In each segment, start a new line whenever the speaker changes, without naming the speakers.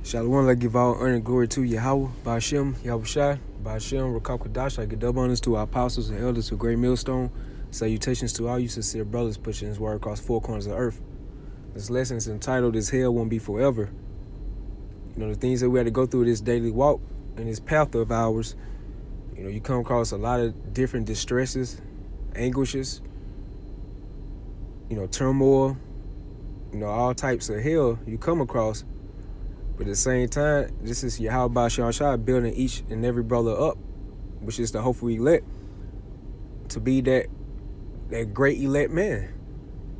Shalom, I give all honor and glory to Yahweh, Ba'ashem, Yahushai, Ba'ashem, Rakakadash. I give double honors to our apostles and elders of Great Millstone. Salutations to all you sincere brothers pushing his word across four corners of the earth. This lesson is entitled, This Hell Won't Be Forever. You know, the things that we had to go through this daily walk and this path of ours, you know, you come across a lot of different distresses, anguishes, you know, turmoil, you know, all types of hell you come across. But at the same time, this is Yahweh Shai building each and every brother up, which is the hopeful elect, to be that great elect man.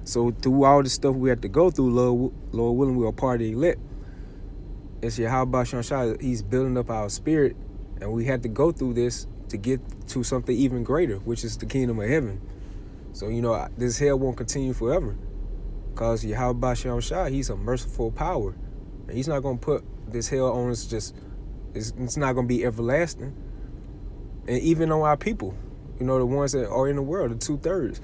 So through all the stuff we have to go through, Lord willing, we are part of the elect. It's Yahweh Shai, he's building up our spirit, and we had to go through this to get to something even greater, which is the kingdom of heaven. So, you know, this hell won't continue forever, because Yahweh Shai, he's a merciful power. And he's not going to put this hell on us it's not going to be everlasting. And even on our people, you know, the ones that are in the world, the 2/3,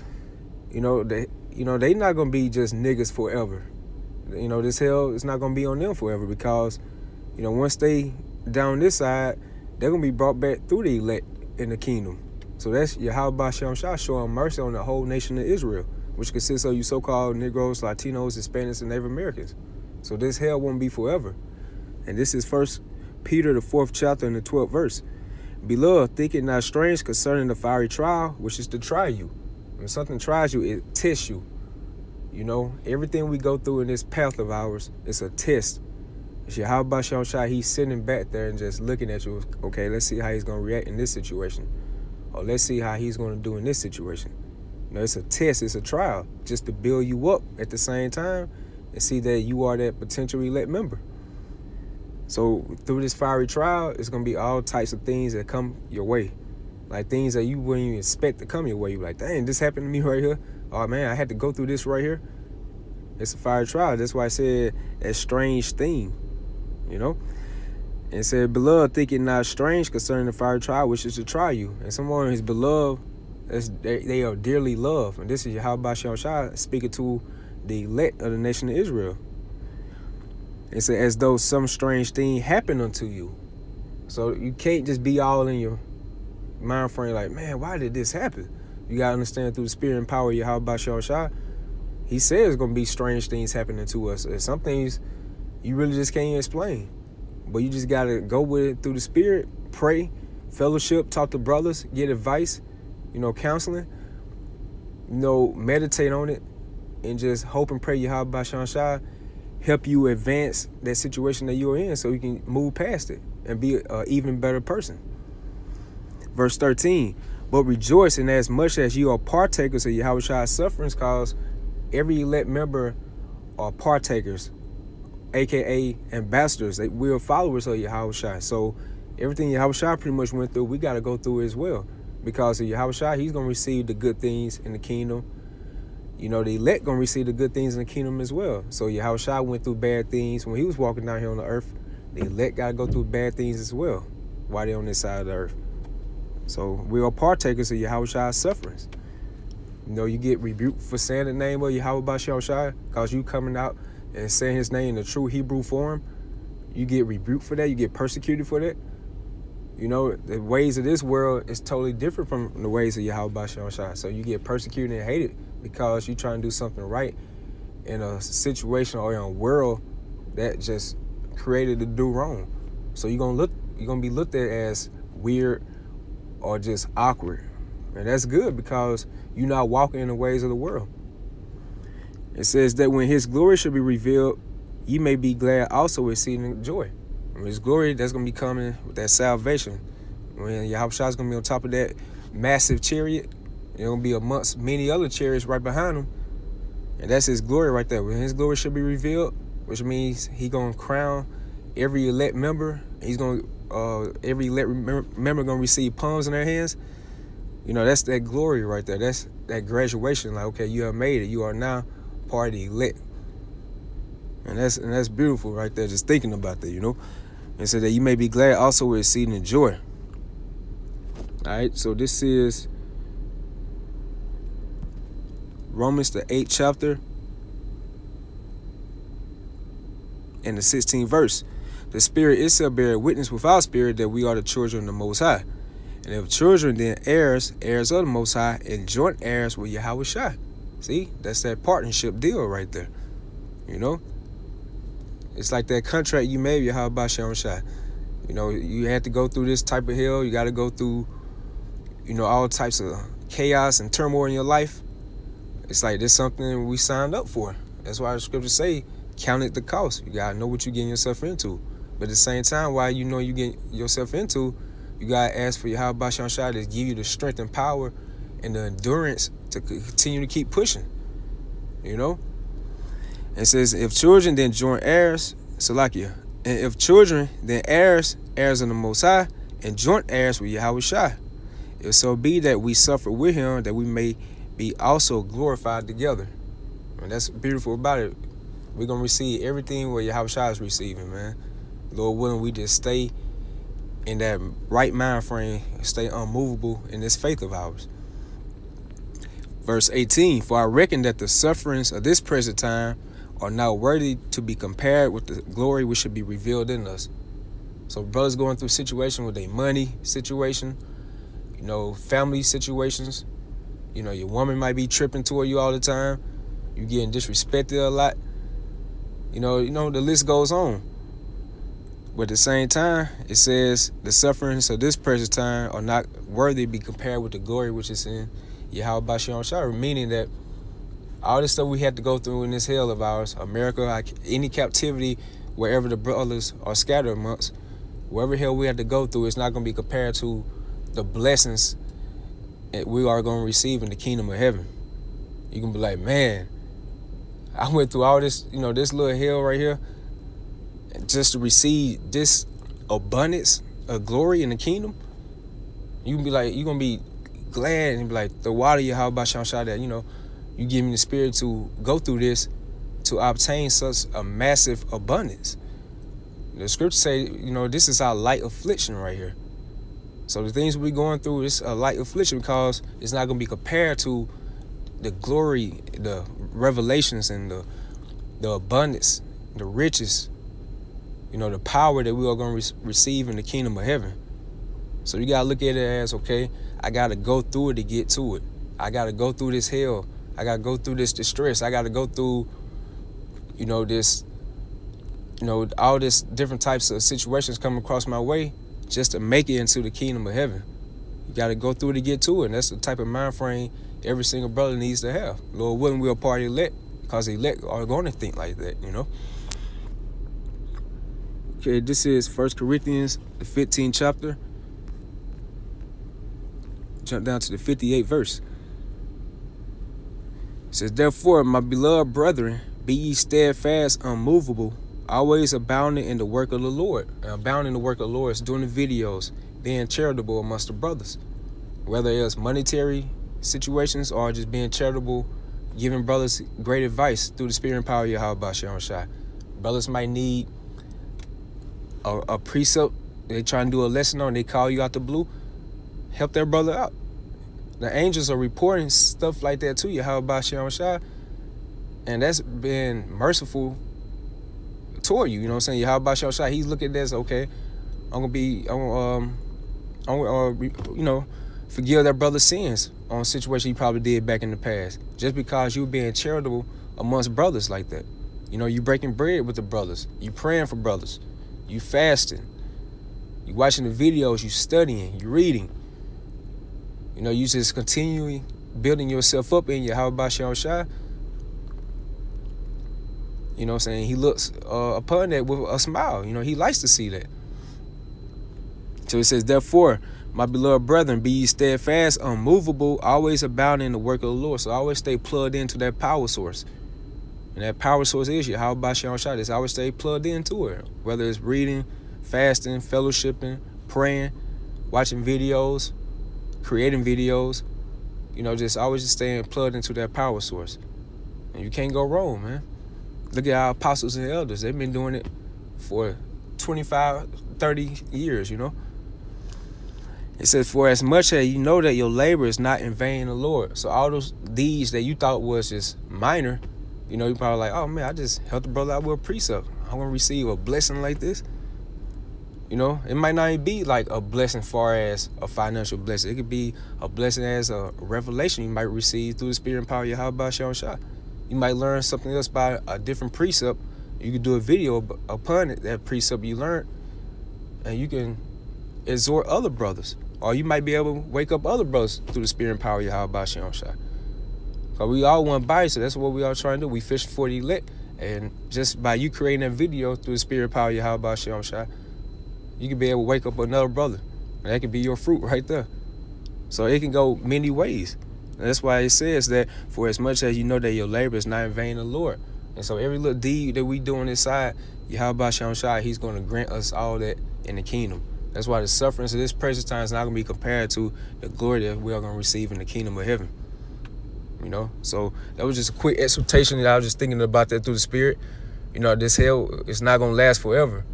you know, they not going to be just niggas forever. You know, this hell is not going to be on them forever, because, you know, once they down this side, they're going to be brought back through the elect in the kingdom. So that's Yahweh Shai showing mercy on the whole nation of Israel, which consists of you so-called Negroes, Latinos, Hispanics, and Native Americans. So this hell won't be forever. And this is 1 Peter, the 4th chapter and the 12th verse. Beloved, think it not strange concerning the fiery trial, which is to try you. When something tries you, it tests you. You know, everything we go through in this path of ours is a test. It's Yahweh Shai, he's sitting back there and just looking at you. Okay, let's see how he's going to react in this situation. Or let's see how he's going to do in this situation. You know, it's a test, it's a trial, just to build you up at the same time and see that you are that potential elect member. So through this fiery trial, it's going to be all types of things that come your way. Like things that you wouldn't even expect to come your way. You're like, dang, this happened to me right here. Oh, man, I had to go through this right here. It's a fiery trial. That's why I said that strange thing, you know. And it said, beloved, think it not strange concerning the fiery trial, which is to try you. And someone is beloved, they are dearly loved. And this is Yahweh Shai speaking to the elect of the nation of Israel. It said, as though some strange thing happened unto you. So you can't just be all in your mind frame like, man, why did this happen? You got to understand through the spirit and power of Yahweh Shai. He says there's going to be strange things happening to us. And some things you really just can't explain. But you just got to go with it through the spirit, pray, fellowship, talk to brothers, get advice, you know, counseling, you know, meditate on it. And just hope and pray Yahweh Shai help you advance that situation that you're in so you can move past it and be an even better person. Verse 13, but rejoice in as much as you are partakers of Yahweh Shai's sufferings, cause every elect member are partakers, a.k.a. ambassadors. We are followers of Yahweh Shai. So everything Yahweh Shai pretty much went through, we got to go through as well. Because of Yahweh Shai, he's going to receive the good things in the kingdom. You know, the elect going to receive the good things in the kingdom as well. So Yahweh Shai went through bad things when he was walking down here on the earth. The elect got to go through bad things as well while they're on this side of the earth. So we are partakers of Yahweh Shai's sufferings. You know, you get rebuked for saying the name of Yahweh Shai, because you coming out and saying his name in the true Hebrew form. You get rebuked for that. You get persecuted for that. You know, the ways of this world is totally different from the ways of Yahweh Shai. So you get persecuted and hated because you're trying to do something right in a situation or in a world that just created to do wrong. So you're gonna be looked at as weird or just awkward. And that's good, because you're not walking in the ways of the world. It says that when his glory shall be revealed, you may be glad also with exceeding joy. And his glory, that's going to be coming with that salvation. When Yahweh Shai is going to be on top of that massive chariot, it's going to be amongst many other chariots right behind him. And that's his glory right there. When his glory should be revealed, which means he's going to crown every elect member. He's going to, every elect member going to receive palms in their hands. You know, that's that glory right there. That's that graduation. Like, okay, you have made it. You are now part of the elect. And that's beautiful right there, just thinking about that, you know. And so that you may be glad also with exceeding joy. All right, so this is Romans, the 8th chapter and the 16th verse. the Spirit itself bear witness with our spirit that we are the children of the Most High. And if children, then heirs, heirs of the Most High, and joint heirs with Yahweh Shai. See, that's that partnership deal right there. You know, it's like that contract you made with Yahweh Shai. You know, you had to go through this type of hell. You got to go through, you know, all types of chaos and turmoil in your life. It's like this something we signed up for. That's why the scriptures say, count it the cost. You got to know what you're getting yourself into. But at the same time, while you know you get yourself into, you got to ask for Yahweh Shai to give you the strength and power and the endurance to continue to keep pushing. You know? It says, if children, then joint heirs, Salakia. And if children, then heirs, heirs of the Most High, and joint heirs with Yahweh Shai. If so be that we suffer with him, that we may be also glorified together. And that's beautiful about it. We're going to receive everything what Yahweh Shai is receiving, man. Lord willing, we just stay in that right mind frame, stay unmovable in this faith of ours. Verse 18, for I reckon that the sufferings of this present time are not worthy to be compared with the glory which should be revealed in us. So brothers going through situations with their money situation, you know, family situations, you know, your woman might be tripping toward you all the time, you getting disrespected a lot, you know, the list goes on. But at the same time, it says the sufferings of this present time are not worthy to be compared with the glory which is in Yahweh Shai, meaning that all this stuff we had to go through in this hell of ours, America, any captivity, wherever the brothers are scattered amongst, wherever hell we had to go through, it's not going to be compared to the blessings that we are going to receive in the kingdom of heaven. You can be like, man, I went through all this, you know, this little hell right here, just to receive this abundance of glory in the kingdom. You can be like, you're going to be glad and be like, the water, Yahweh Shai, that, you know, you give me the spirit to go through this to obtain such a massive abundance. The scriptures say, you know, this is our light affliction right here. So the things we're going through is a light affliction because it's not going to be compared to the glory, the revelations, and the abundance, the riches, you know, the power that we are going to receive in the kingdom of heaven. So you got to look at it as, okay, I got to go through it to get to it. I got to go through this hell. I got to go through this distress. I got to go through, you know, this, you know, all this different types of situations coming across my way just to make it into the kingdom of heaven. You got to go through it to get to it. And that's the type of mind frame every single brother needs to have. Lord willing, we're a part of elect because the elect are going to think like that, you know. Okay, this is 1 Corinthians, the 15th chapter. Jump down to the 58th verse. It says, therefore, my beloved brethren, be ye steadfast, unmovable, always abounding in the work of the Lord. Abounding in the work of the Lord is doing the videos, being charitable amongst the brothers. Whether it's monetary situations or just being charitable, giving brothers great advice through the spirit and power of Yahweh Shai. Brothers might need a precept. They try and do a lesson on, they call you out the blue. Help their brother out. The angels are reporting stuff like that to you, Yahweh Shai, and that's been merciful toward you. You know what I'm saying? Yahweh Shai, he's looking at this. Okay, I'm gonna you know, forgive that brother's sins on a situation he probably did back in the past, just because you being charitable amongst brothers like that. You know, you breaking bread with the brothers, you praying for brothers, you fasting, you watching the videos, you studying, you reading. You know, you just continuing building yourself up in Yahweh Shai. You know what I'm saying? He looks upon that with a smile. You know, he likes to see that. So it says, therefore, my beloved brethren, be ye steadfast, unmovable, always abounding in the work of the Lord. So always stay plugged into that power source. And that power source is Yahweh Shai. Just always stay plugged into it. Whether it's reading, fasting, fellowshipping, praying, watching videos, creating videos, you know, just always just staying plugged into that power source. And you can't go wrong, man. Look at our apostles and elders. They've been doing it for 25, 30 years, you know. It says, for as much as you know that your labor is not in vain in the Lord. So all those deeds that you thought was just minor, you know, you're probably like, oh man, I just helped the brother out with a precept. I'm going to receive a blessing like this. You know, it might not even be like a blessing far as a financial blessing. It could be a blessing as a revelation you might receive through the spirit and power of Yahweh Shem Shah. You might learn something else by a different precept. You could do a video upon it, that precept you learned, and you can exhort other brothers. Or you might be able to wake up other brothers through the spirit and power of Yahweh Shem Shah. Because we all want bodies, so that's what we all trying to do. We fish for the elect. And just by you creating that video through the spirit and power of Yahweh Shem Shah, you can be able to wake up another brother. And that could be your fruit right there. So it can go many ways. And that's why it says that for as much as you know that your labor is not in vain in the Lord. And so every little deed that we do on this side, Yahweh Shem Shah, he's going to grant us all that in the kingdom. That's why the sufferings of this present time is not going to be compared to the glory that we are going to receive in the kingdom of heaven. You know, so that was just a quick exhortation that I was just thinking about that through the spirit. You know, this hell is not going to last forever.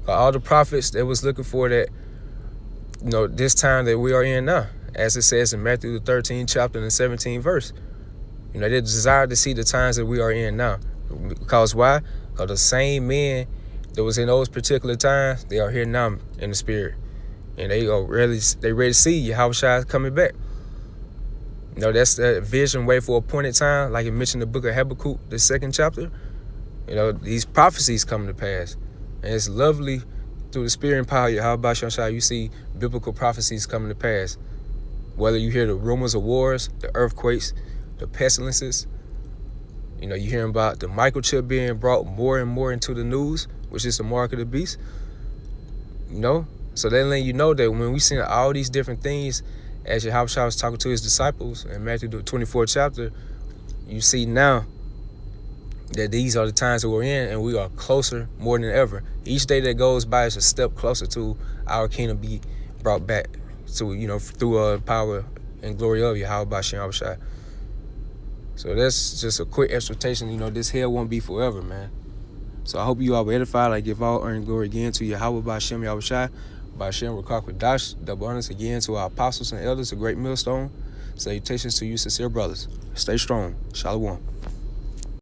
All the prophets that was looking for that, you know, this time that we are in now, as it says in Matthew the 13th chapter and the 17th verse. You know, they desire to see the times that we are in now. Because why? Because the same men that was in those particular times, they are here now in the spirit. And they ready to see Yahweh coming back. You know, that's that vision wait for appointed time, like it mentioned in the book of Habakkuk, the 2nd chapter. You know, these prophecies come to pass. And it's lovely through the spirit and power of Yahweh Shem Shah, you see biblical prophecies coming to pass. Whether you hear the rumors of wars, the earthquakes, the pestilences, you know, you hear about the microchip being brought more and more into the news, which is the mark of the beast. You know, so they let you know that when we see all these different things, as Yahweh was talking to his disciples in Matthew the 24th chapter, you see now that these are the times that we're in, and we are closer more than ever. Each day that goes by is a step closer to our kingdom be brought back to, you know, through power and glory of Yahweh Shem Shah. So that's just a quick exhortation. You know, this hell won't be forever, man. So I hope you all were edified. I give all honor and glory again to Yahweh B'Shem Yahushai, B'Shem Rakak Dash. Double honors again to our apostles and elders, a great millstone. Salutations to you, sincere brothers. Stay strong. Shalom.